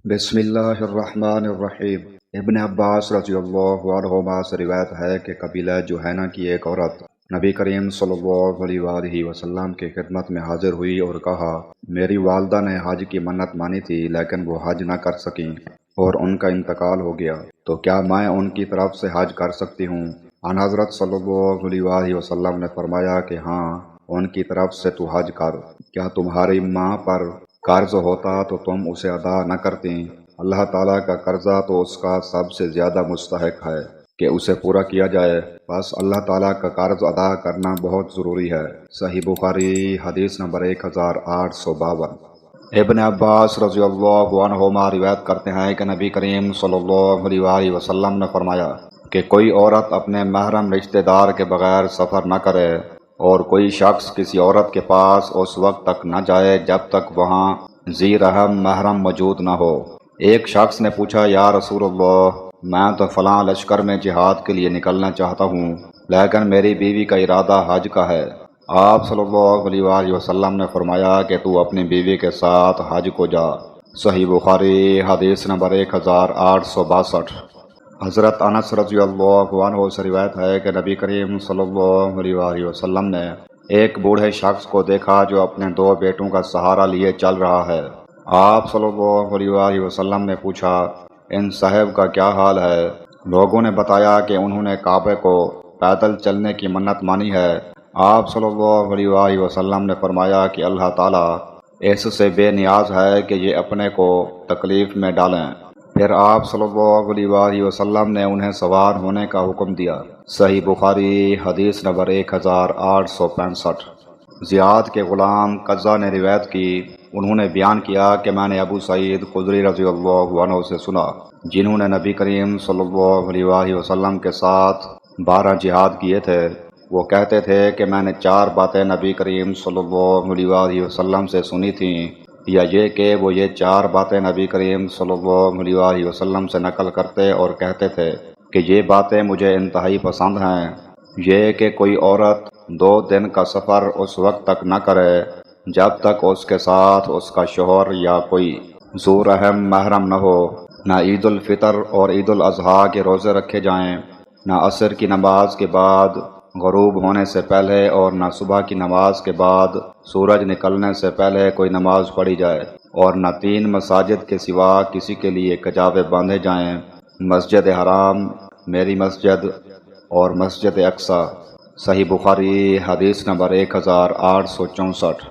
بسم اللہ الرحمن الرحیم۔ ابن عباس رضی اللہ عنہما سے روایت ہے کہ قبیلہ جوہینہ کی ایک عورت نبی کریم صلی اللہ علیہ وآلہ وسلم کی خدمت میں حاضر ہوئی اور کہا، میری والدہ نے حج کی منت مانی تھی لیکن وہ حج نہ کر سکیں اور ان کا انتقال ہو گیا، تو کیا میں ان کی طرف سے حج کر سکتی ہوں؟ ان حضرت صلی اللہ علیہ وآلہ وسلم نے فرمایا کہ ہاں، ان کی طرف سے تو حج کر۔ کیا تمہاری ماں پر قرض ہوتا تو تم اسے ادا نہ کرتیں؟ اللہ تعالیٰ کا قرضہ تو اس کا سب سے زیادہ مستحق ہے کہ اسے پورا کیا جائے، بس اللہ تعالیٰ کا قرض ادا کرنا بہت ضروری ہے۔ صحیح بخاری حدیث نمبر 1852۔ ابن عباس رضی اللہ عنہما روایت کرتے ہیں کہ نبی کریم صلی اللہ علیہ وآلہ وسلم نے فرمایا کہ کوئی عورت اپنے محرم رشتہ دار کے بغیر سفر نہ کرے، اور کوئی شخص کسی عورت کے پاس اس وقت تک نہ جائے جب تک وہاں ذی رحم محرم موجود نہ ہو۔ ایک شخص نے پوچھا، یا رسول اللہ، میں تو فلاں لشکر میں جہاد کے لیے نکلنا چاہتا ہوں لیکن میری بیوی کا ارادہ حج کا ہے۔ آپ صلی اللہ علیہ وآلہ وسلم نے فرمایا کہ تو اپنی بیوی کے ساتھ حج کو جا۔ صحیح بخاری حدیث نمبر 1862۔ حضرت انس رضی اللہ عنہ سے روایت ہے کہ نبی کریم صلی اللہ علیہ وآلہ وسلم نے ایک بوڑھے شخص کو دیکھا جو اپنے 2 بیٹوں کا سہارا لیے چل رہا ہے۔ آپ صلی اللہ علیہ وآلہ وسلم نے پوچھا، ان صاحب کا کیا حال ہے؟ لوگوں نے بتایا کہ انہوں نے کعبے کو پیدل چلنے کی منت مانی ہے۔ آپ صلی اللہ علیہ وآلہ وسلم نے فرمایا کہ اللہ تعالیٰ اس سے بے نیاز ہے کہ یہ اپنے کو تکلیف میں ڈالیں۔ پھر آپ صلی اللہ علیہ وآلہ وسلم نے انہیں سوار ہونے کا حکم دیا۔ صحیح بخاری حدیث نمبر 1865۔ زیاد کے غلام قزہ نے روایت کی، انہوں نے بیان کیا کہ میں نے ابو سعید خدری رضی اللہ عنہ سے سنا، جنہوں نے نبی کریم صلی اللہ علیہ وآلہ وسلم کے ساتھ 12 جہاد کیے تھے۔ وہ کہتے تھے کہ میں نے 4 باتیں نبی کریم صلی اللہ علیہ وآلہ وسلم سے سنی تھیں، یا یہ کہ وہ یہ 4 باتیں نبی کریم صلی اللہ علیہ وآلہ وسلم سے نقل کرتے اور کہتے تھے کہ یہ باتیں مجھے انتہائی پسند ہیں۔ یہ کہ کوئی عورت 2 دن کا سفر اس وقت تک نہ کرے جب تک اس کے ساتھ اس کا شوہر یا کوئی ذو رحم محرم نہ ہو، نہ عید الفطر اور عید الاضحیٰ کے روزے رکھے جائیں، نہ عصر کی نماز کے بعد غروب ہونے سے پہلے اور نہ صبح کی نماز کے بعد سورج نکلنے سے پہلے کوئی نماز پڑھی جائے، اور نہ 3 مساجد کے سوا کسی کے لیے کجاوے باندھے جائیں، مسجد حرام، میری مسجد اور مسجد اقصی۔ صحیح بخاری حدیث نمبر 1864۔